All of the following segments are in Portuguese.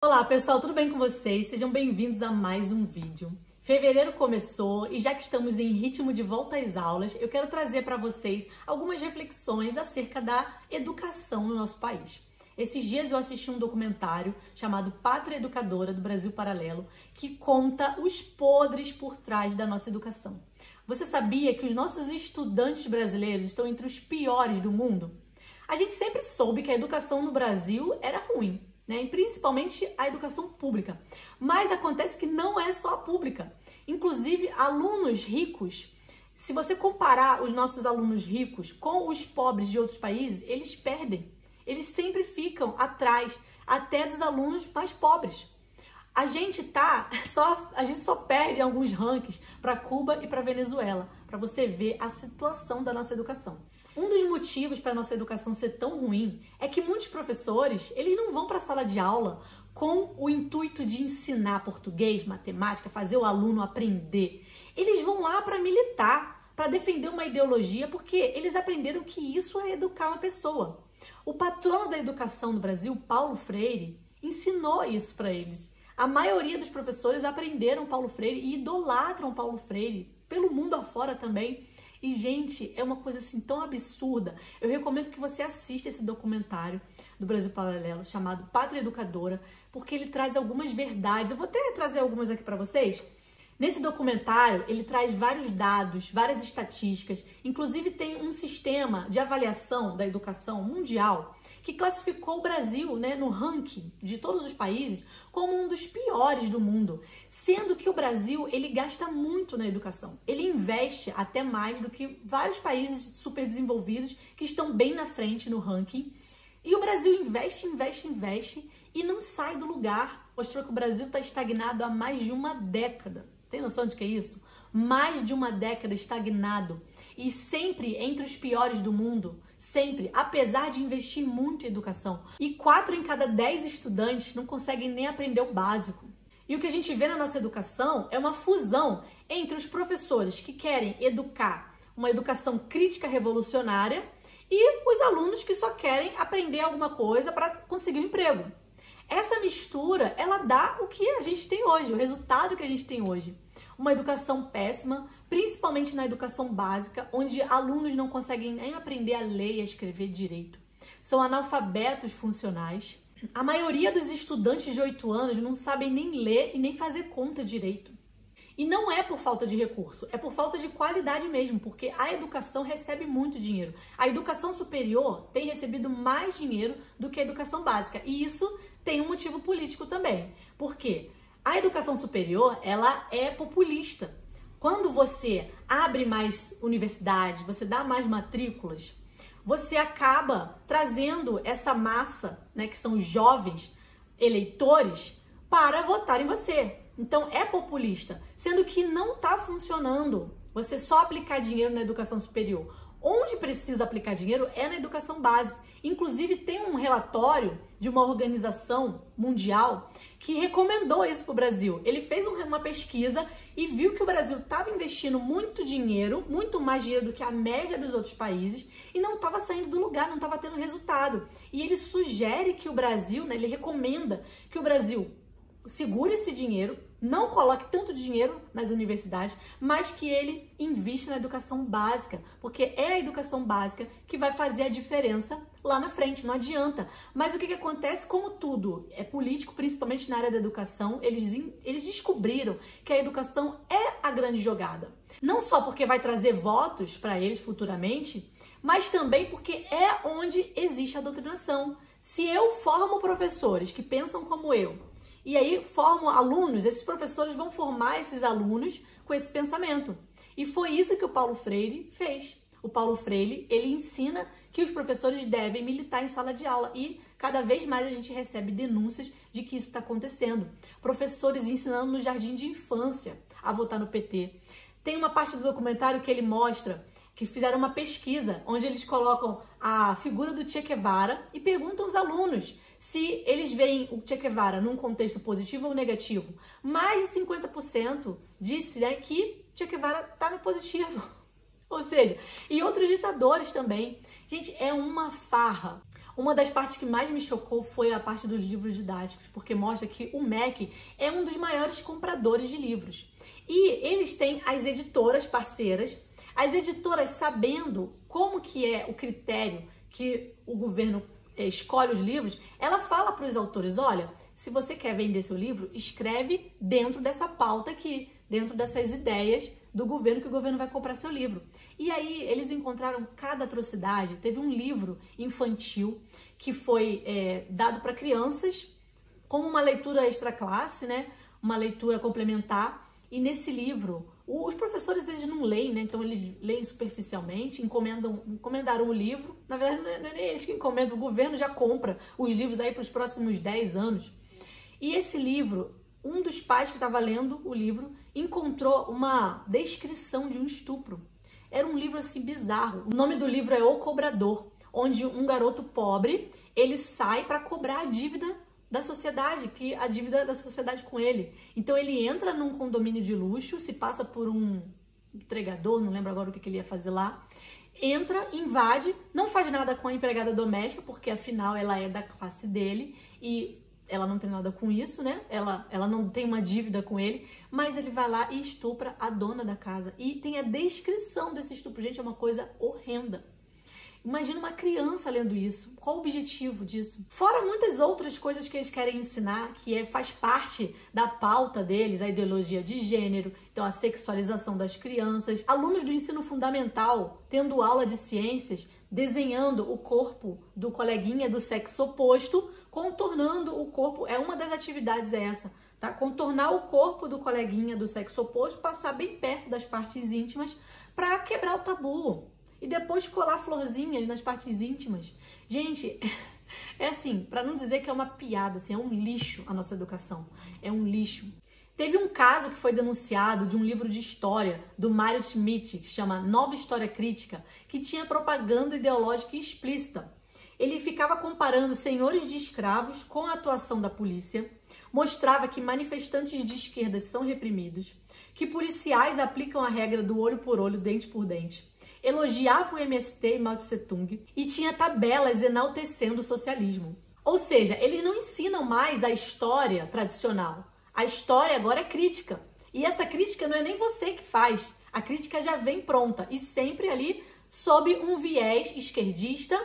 Olá pessoal, tudo bem com vocês? Sejam bem-vindos a mais um vídeo. Fevereiro começou e já que estamos em ritmo de volta às aulas, eu quero trazer para vocês algumas reflexões acerca da educação no nosso país. Esses dias eu assisti um documentário chamado Pátria Educadora do Brasil Paralelo, que conta os podres por trás da nossa educação. Você sabia que os nossos estudantes brasileiros estão entre os piores do mundo? A gente sempre soube que a educação no Brasil era ruim, né? E principalmente a educação pública. Mas acontece que não é só a pública. Inclusive, alunos ricos, se você comparar os nossos alunos ricos com os pobres de outros países, eles perdem. Eles sempre ficam atrás, até dos alunos mais pobres. A gente só perde alguns rankings para Cuba e para Venezuela, para você ver a situação da nossa educação. Um dos motivos para a nossa educação ser tão ruim é que muitos professores, eles não vão para a sala de aula com o intuito de ensinar português, matemática, fazer o aluno aprender. Eles vão lá para militar, para defender uma ideologia, porque eles aprenderam que isso é educar uma pessoa. O patrono da educação no Brasil, Paulo Freire, ensinou isso para eles. A maioria dos professores aprenderam Paulo Freire e idolatram Paulo Freire, pelo mundo afora também. E, gente, é uma coisa assim tão absurda. Eu recomendo que você assista esse documentário do Brasil Paralelo, chamado Pátria Educadora, porque ele traz algumas verdades. Eu vou até trazer algumas aqui para vocês. Nesse documentário, ele traz vários dados, várias estatísticas. Inclusive, tem um sistema de avaliação da educação mundial que classificou o Brasil, né, no ranking de todos os países como um dos piores do mundo, sendo que o Brasil ele gasta muito na educação. Ele investe até mais do que vários países super desenvolvidos que estão bem na frente no ranking. E o Brasil investe e não sai do lugar. Mostrou que o Brasil está estagnado há mais de uma década. Tem noção de que é isso? Mais de uma década estagnado. E sempre entre os piores do mundo. Sempre, apesar de investir muito em educação. E 4 em cada 10 estudantes não conseguem nem aprender o básico. E o que a gente vê na nossa educação é uma fusão entre os professores que querem educar uma educação crítica revolucionária e os alunos que só querem aprender alguma coisa para conseguir um emprego. Essa mistura, ela dá o que a gente tem hoje, o resultado que a gente tem hoje. Uma educação péssima, principalmente na educação básica, onde alunos não conseguem nem aprender a ler e a escrever direito. São analfabetos funcionais. A maioria dos estudantes de 8 anos não sabem nem ler e nem fazer conta direito. E não é por falta de recurso, é por falta de qualidade mesmo, porque a educação recebe muito dinheiro. A educação superior tem recebido mais dinheiro do que a educação básica. E isso tem um motivo político também. Por quê? A educação superior, ela é populista. Quando você abre mais universidades, você dá mais matrículas, você acaba trazendo essa massa, né, que são jovens eleitores, para votar em você. Então, é populista, sendo que não está funcionando você só aplicar dinheiro na educação superior. Onde precisa aplicar dinheiro é na educação base. Inclusive, tem um relatório de uma organização mundial que recomendou isso para o Brasil. Ele fez uma pesquisa e viu que o Brasil estava investindo muito dinheiro, muito mais dinheiro do que a média dos outros países, e não estava saindo do lugar, não estava tendo resultado. E ele sugere que o Brasil, né, ele recomenda que o Brasil segure esse dinheiro, não coloque tanto dinheiro nas universidades, mas que ele invista na educação básica, porque é a educação básica que vai fazer a diferença lá na frente, não adianta. Mas o que acontece? Como tudo é político, principalmente na área da educação, eles descobriram que a educação é a grande jogada. Não só porque vai trazer votos para eles futuramente, mas também porque é onde existe a doutrinação. Se eu formo professores que pensam como eu, e aí formam alunos, esses professores vão formar esses alunos com esse pensamento. E foi isso que o Paulo Freire fez. O Paulo Freire, ele ensina que os professores devem militar em sala de aula. E cada vez mais a gente recebe denúncias de que isso está acontecendo. Professores ensinando no jardim de infância a votar no PT. Tem uma parte do documentário que ele mostra que fizeram uma pesquisa onde eles colocam a figura do Che Guevara e perguntam aos alunos se eles veem o Che Guevara num contexto positivo ou negativo. Mais de 50% disse, né, que Che Guevara está no positivo. Ou seja, e outros ditadores também. Gente, é uma farra. Uma das partes que mais me chocou foi a parte dos livros didáticos, porque mostra que o MEC é um dos maiores compradores de livros. E eles têm as editoras parceiras, as editoras sabendo como que é o critério que o governo escolhe os livros, ela fala para os autores, olha, se você quer vender seu livro, escreve dentro dessa pauta aqui, dentro dessas ideias do governo, que o governo vai comprar seu livro. E aí eles encontraram cada atrocidade. Teve um livro infantil que foi dado para crianças como uma leitura extra classe, né? Uma leitura complementar. E nesse livro, os professores eles não leem, né? Então eles leem superficialmente, encomendaram o livro. Na verdade, não é nem eles que encomendam, o governo já compra os livros aí para os próximos 10 anos. E esse livro, um dos pais que estava lendo o livro encontrou uma descrição de um estupro. Era um livro assim bizarro. O nome do livro é O Cobrador, onde um garoto pobre, ele sai para cobrar a dívida da sociedade, que a dívida da sociedade com ele. Então ele entra num condomínio de luxo, se passa por um entregador, não lembro agora o que ele ia fazer lá, entra, invade, não faz nada com a empregada doméstica, porque afinal ela é da classe dele e ela não tem nada com isso, né? Ela não tem uma dívida com ele, mas ele vai lá e estupra a dona da casa. E tem a descrição desse estupro. Gente, é uma coisa horrenda. Imagina uma criança lendo isso. Qual o objetivo disso? Fora muitas outras coisas que eles querem ensinar, que faz parte da pauta deles, a ideologia de gênero, então a sexualização das crianças. Alunos do ensino fundamental tendo aula de ciências, desenhando o corpo do coleguinha do sexo oposto, contornando o corpo, uma das atividades essa, tá? Contornar o corpo do coleguinha do sexo oposto, passar bem perto das partes íntimas para quebrar o tabu. E depois colar florzinhas nas partes íntimas. Gente, é assim, para não dizer que é uma piada, assim, é um lixo a nossa educação. É um lixo. Teve um caso que foi denunciado de um livro de história do Mário Schmidt, que chama Nova História Crítica, que tinha propaganda ideológica explícita. Ele ficava comparando senhores de escravos com a atuação da polícia, mostrava que manifestantes de esquerda são reprimidos, que policiais aplicam a regra do olho por olho, dente por dente, elogiava o MST e Mao Tse Tung e tinha tabelas enaltecendo o socialismo. Ou seja, eles não ensinam mais a história tradicional. A história agora é crítica. E essa crítica não é nem você que faz. A crítica já vem pronta e sempre ali sob um viés esquerdista,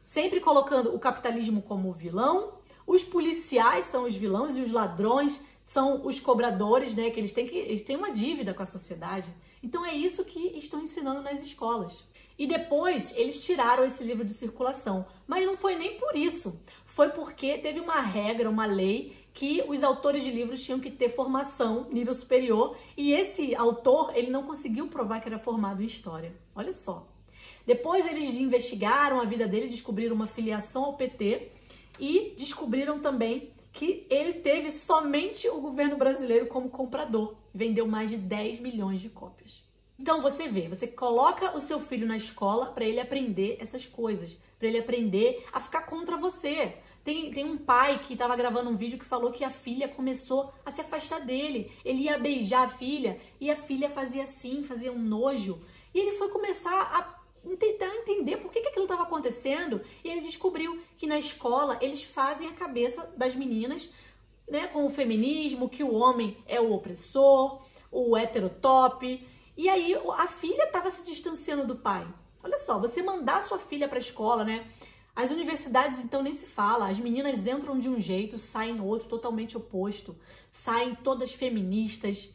sempre colocando o capitalismo como vilão. Os policiais são os vilões e os ladrões são os cobradores, né? Que eles têm uma dívida com a sociedade. Então é isso que estão ensinando nas escolas. E depois eles tiraram esse livro de circulação. Mas não foi nem por isso. Foi porque teve uma regra, uma lei, que os autores de livros tinham que ter formação, nível superior. E esse autor, ele não conseguiu provar que era formado em história. Olha só. Depois eles investigaram a vida dele, descobriram uma filiação ao PT e descobriram também que ele teve somente o governo brasileiro como comprador. Vendeu mais de 10 milhões de cópias. Então você vê, você coloca o seu filho na escola para ele aprender essas coisas, para ele aprender a ficar contra você. Tem um pai que estava gravando um vídeo que falou que a filha começou a se afastar dele. Ele ia beijar a filha e a filha fazia assim, fazia um nojo. E ele foi começar a tentar entender por que aquilo estava acontecendo, e ele descobriu que na escola eles fazem a cabeça das meninas, né, com o feminismo, que o homem é o opressor, o heterotop, e aí a filha estava se distanciando do pai. Olha só, você mandar sua filha para a escola, né? As universidades então nem se fala, as meninas entram de um jeito, saem no outro totalmente oposto, saem todas feministas,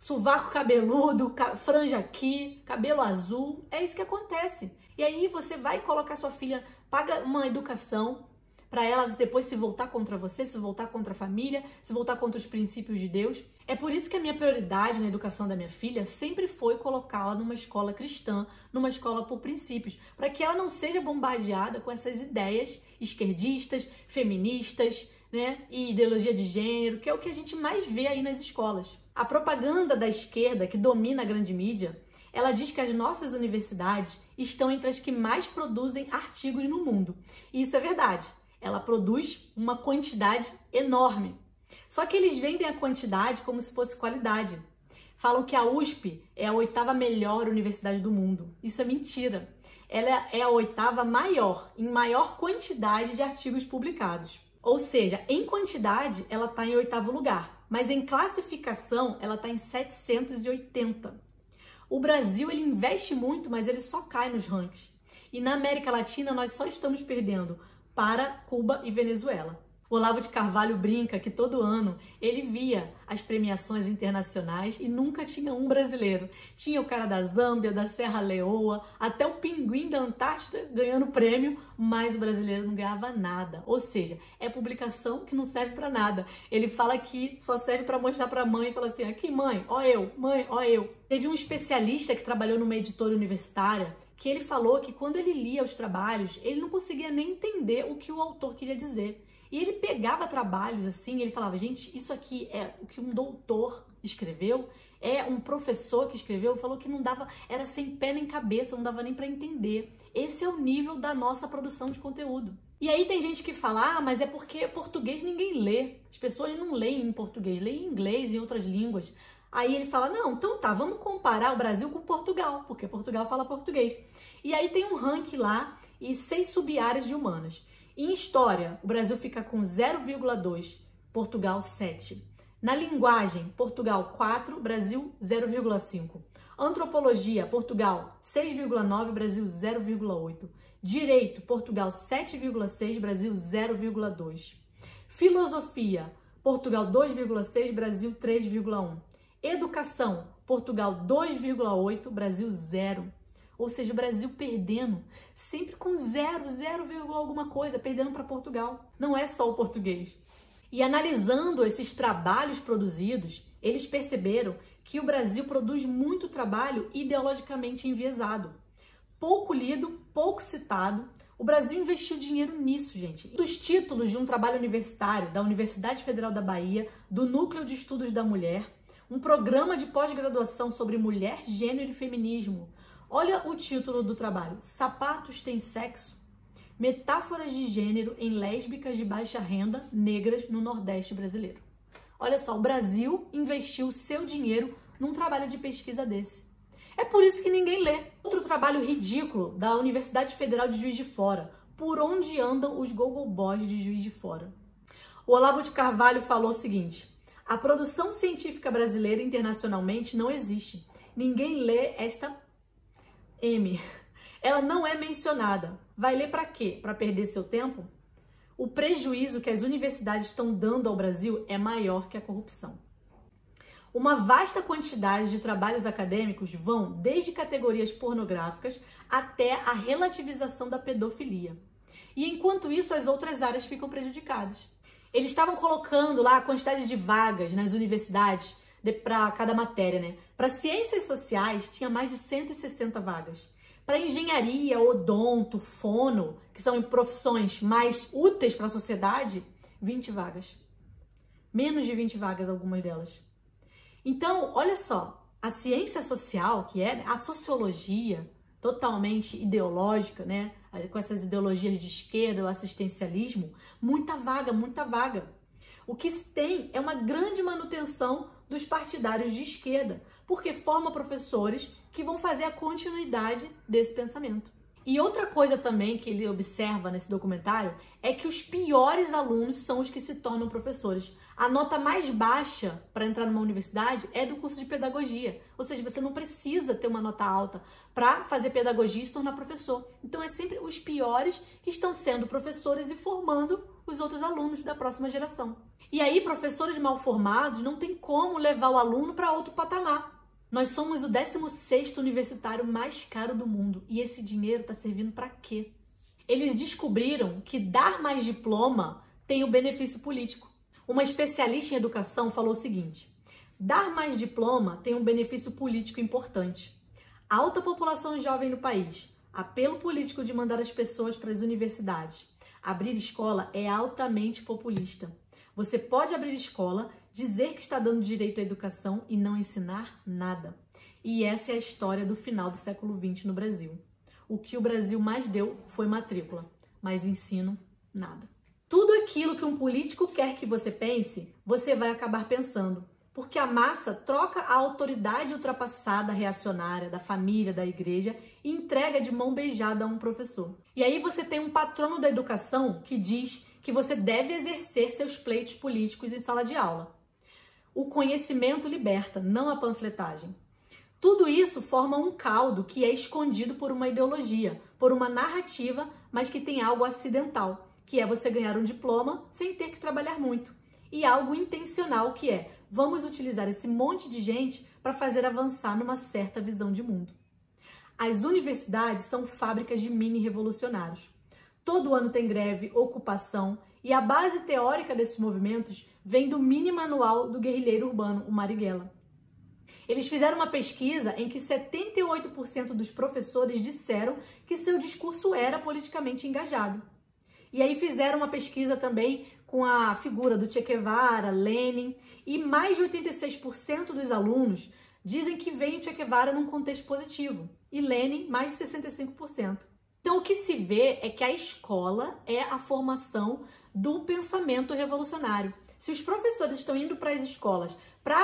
sovaco cabeludo, franja aqui, cabelo azul, é isso que acontece. E aí você vai colocar sua filha, paga uma educação para ela depois se voltar contra você, se voltar contra a família, se voltar contra os princípios de Deus. É por isso que a minha prioridade na educação da minha filha sempre foi colocá-la numa escola cristã, numa escola por princípios, para que ela não seja bombardeada com essas ideias esquerdistas, feministas, né, e ideologia de gênero, que é o que a gente mais vê aí nas escolas. A propaganda da esquerda, que domina a grande mídia, ela diz que as nossas universidades estão entre as que mais produzem artigos no mundo. E isso é verdade. Ela produz uma quantidade enorme. Só que eles vendem a quantidade como se fosse qualidade. Falam que a USP é a 8ª melhor universidade do mundo. Isso é mentira. ela é a oitava maior, em maior quantidade de artigos publicados. Ou seja, em quantidade, ela está em oitavo lugar, mas em classificação, ela está em 780. O Brasil, ele investe muito, mas ele só cai nos rankings. E na América Latina, nós só estamos perdendo para Cuba e Venezuela. O Olavo de Carvalho brinca que todo ano ele via as premiações internacionais e nunca tinha um brasileiro. Tinha o cara da Zâmbia, da Serra Leoa, até o pinguim da Antártida ganhando prêmio, mas o brasileiro não ganhava nada. Ou seja, é publicação que não serve para nada. Ele fala que só serve para mostrar para a mãe e fala assim, aqui mãe, ó eu, mãe, ó eu. Teve um especialista que trabalhou numa editora universitária que ele falou que quando ele lia os trabalhos, ele não conseguia nem entender o que o autor queria dizer. E ele pegava trabalhos assim, ele falava, gente, isso aqui é o que um doutor escreveu, é um professor que escreveu, falou que não dava, era sem pé nem cabeça, não dava nem para entender. Esse é o nível da nossa produção de conteúdo. E aí tem gente que fala, ah, mas é porque português ninguém lê. As pessoas não leem em português, leem em inglês e em outras línguas. Aí ele fala, não, então tá, vamos comparar o Brasil com Portugal, porque Portugal fala português. E aí tem um ranking lá e 6 sub-áreas de humanas. Em história, o Brasil fica com 0,2, Portugal 7. Na linguagem, Portugal 4, Brasil 0,5. Antropologia, Portugal 6,9, Brasil 0,8. Direito, Portugal 7,6, Brasil 0,2. Filosofia, Portugal 2,6, Brasil 3,1. Educação, Portugal 2,8, Brasil 0. Ou seja, o Brasil perdendo, sempre com 0, alguma coisa, perdendo para Portugal. Não é só o português. E analisando esses trabalhos produzidos, eles perceberam que o Brasil produz muito trabalho ideologicamente enviesado. Pouco lido, pouco citado. O Brasil investiu dinheiro nisso, gente. Dos títulos de um trabalho universitário da Universidade Federal da Bahia, do Núcleo de Estudos da Mulher, um programa de pós-graduação sobre mulher, gênero e feminismo. Olha o título do trabalho, Sapatos Têm Sexo? Metáforas de gênero em lésbicas de baixa renda negras no Nordeste brasileiro. Olha só, o Brasil investiu seu dinheiro num trabalho de pesquisa desse. É por isso que ninguém lê. Outro trabalho ridículo da Universidade Federal de Juiz de Fora, Por Onde Andam os Gogo Boys de Juiz de Fora. O Olavo de Carvalho falou o seguinte, a produção científica brasileira internacionalmente não existe. Ninguém lê esta M. Ela não é mencionada. Vai ler para quê? Para perder seu tempo? O prejuízo que as universidades estão dando ao Brasil é maior que a corrupção. Uma vasta quantidade de trabalhos acadêmicos vão desde categorias pornográficas até a relativização da pedofilia. E enquanto isso, as outras áreas ficam prejudicadas. Eles estavam colocando lá a quantidade de vagas nas universidades para cada matéria, né? Para ciências sociais, tinha mais de 160 vagas. Para engenharia, odonto, fono, que são profissões mais úteis para a sociedade, 20 vagas. Menos de 20 vagas, algumas delas. Então, olha só, a ciência social, que é a sociologia, totalmente ideológica, né? Com essas ideologias de esquerda, o assistencialismo, muita vaga, muita vaga. O que se tem é uma grande manutenção dos partidários de esquerda, porque forma professores que vão fazer a continuidade desse pensamento. E outra coisa também que ele observa nesse documentário é que os piores alunos são os que se tornam professores. A nota mais baixa para entrar numa universidade é do curso de pedagogia, ou seja, você não precisa ter uma nota alta para fazer pedagogia e se tornar professor. Então é sempre os piores que estão sendo professores e formando os outros alunos da próxima geração. E aí, professores mal formados não tem como levar o aluno para outro patamar. Nós somos o 16º universitário mais caro do mundo e esse dinheiro está servindo para quê? Eles descobriram que dar mais diploma tem o benefício político. Uma especialista em educação falou o seguinte, dar mais diploma tem um benefício político importante. Alta população jovem no país, apelo político de mandar as pessoas para as universidades. Abrir escola é altamente populista. Você pode abrir escola, dizer que está dando direito à educação e não ensinar nada. E essa é a história do final do século XX no Brasil. O que o Brasil mais deu foi matrícula, mas ensino, nada. Tudo aquilo que um político quer que você pense, você vai acabar pensando. porque a massa troca a autoridade ultrapassada, reacionária da família, da igreja e entrega de mão beijada a um professor. E aí você tem um patrono da educação que diz que você deve exercer seus pleitos políticos em sala de aula. O conhecimento liberta, não a panfletagem. Tudo isso forma um caldo que é escondido por uma ideologia, por uma narrativa, mas que tem algo acidental, que é você ganhar um diploma sem ter que trabalhar muito. E algo intencional, que é vamos utilizar esse monte de gente para fazer avançar numa certa visão de mundo. As universidades são fábricas de mini-revolucionários. Todo ano tem greve, ocupação, e a base teórica desses movimentos vem do mini manual do guerrilheiro urbano, o Marighella. Eles fizeram uma pesquisa em que 78% dos professores disseram que seu discurso era politicamente engajado. E aí fizeram uma pesquisa também com a figura do Che Guevara, Lenin, e mais de 86% dos alunos dizem que veem o Che Guevara num contexto positivo, e Lenin mais de 65%. Então o que se vê é que a escola é a formação do pensamento revolucionário. Se os professores estão indo para as escolas para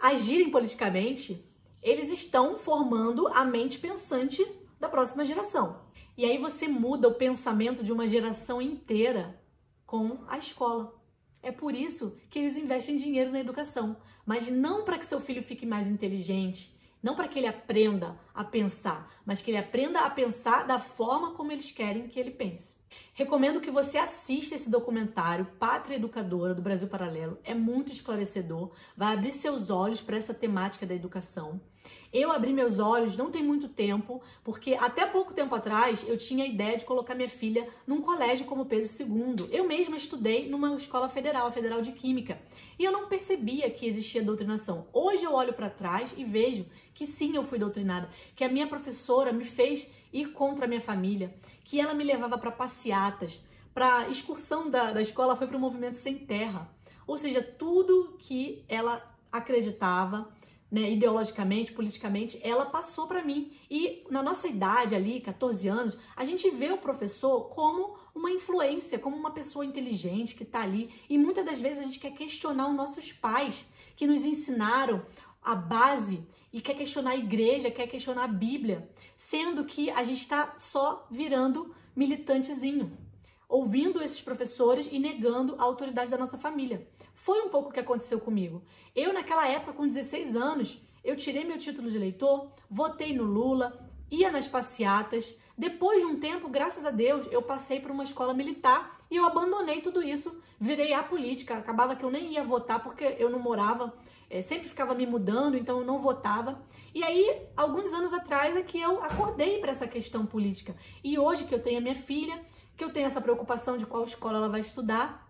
agirem politicamente, eles estão formando a mente pensante da próxima geração. E aí você muda o pensamento de uma geração inteira com a escola. É por isso que eles investem dinheiro na educação, mas não para que seu filho fique mais inteligente, não para que ele aprenda a pensar, mas que ele aprenda a pensar da forma como eles querem que ele pense. Recomendo que você assista esse documentário Pátria Educadora do Brasil Paralelo. É muito esclarecedor, vai abrir seus olhos para essa temática da educação. Eu abri meus olhos não tem muito tempo, porque até pouco tempo atrás eu tinha a ideia de colocar minha filha num colégio como Pedro II. Eu mesma estudei numa escola federal, a Federal de Química, e eu não percebia que existia doutrinação. Hoje eu olho para trás e vejo que sim, eu fui doutrinada, que a minha professora me fez ir contra a minha família, que ela me levava para passeatas, para excursão da escola foi para o Movimento Sem Terra. Ou seja, tudo que ela acreditava, né, ideologicamente, politicamente, ela passou para mim. E na nossa idade ali, 14 anos, a gente vê o professor como uma influência, como uma pessoa inteligente que está ali. E muitas das vezes a gente quer questionar os nossos pais, que nos ensinaram a base, e quer questionar a igreja, quer questionar a Bíblia, sendo que a gente está só virando militantezinho, ouvindo esses professores e negando a autoridade da nossa família. Foi um pouco o que aconteceu comigo. Eu, naquela época, com 16 anos, eu tirei meu título de eleitor, votei no Lula, ia nas passeatas. Depois de um tempo, graças a Deus, eu passei por uma escola militar e eu abandonei tudo isso, virei apolítica. Acabava que eu nem ia votar porque eu não morava, sempre ficava me mudando, então eu não votava. E aí, alguns anos atrás, é que eu acordei para essa questão política. E hoje que eu tenho a minha filha, que eu tenho essa preocupação de qual escola ela vai estudar,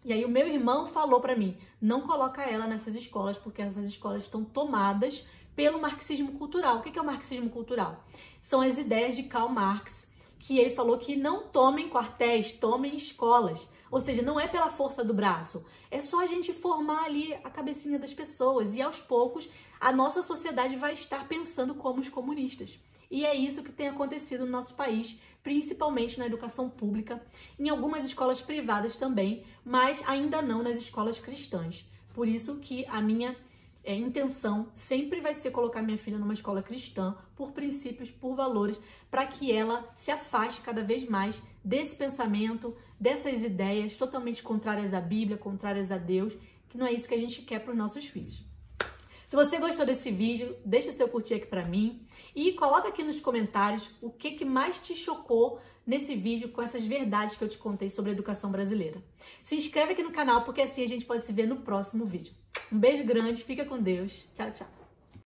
e aí o meu irmão falou para mim, não coloca ela nessas escolas, porque essas escolas estão tomadas pelo marxismo cultural. O que é o marxismo cultural? São as ideias de Karl Marx, que ele falou que não tomem quartéis, tomem escolas. Ou seja, não é pela força do braço, é só a gente formar ali a cabecinha das pessoas e aos poucos a nossa sociedade vai estar pensando como os comunistas. E é isso que tem acontecido no nosso país, principalmente na educação pública, em algumas escolas privadas também, mas ainda não nas escolas cristãs. Por isso que a minha intenção sempre vai ser colocar minha filha numa escola cristã, por princípios, por valores, para que ela se afaste cada vez mais desse pensamento, dessas ideias totalmente contrárias à Bíblia, contrárias a Deus, que não é isso que a gente quer para os nossos filhos. Se você gostou desse vídeo, deixa o seu curtir aqui pra mim e coloca aqui nos comentários o que mais te chocou nesse vídeo com essas verdades que eu te contei sobre a educação brasileira. Se inscreve aqui no canal porque assim a gente pode se ver no próximo vídeo. Um beijo grande, fica com Deus. Tchau, tchau.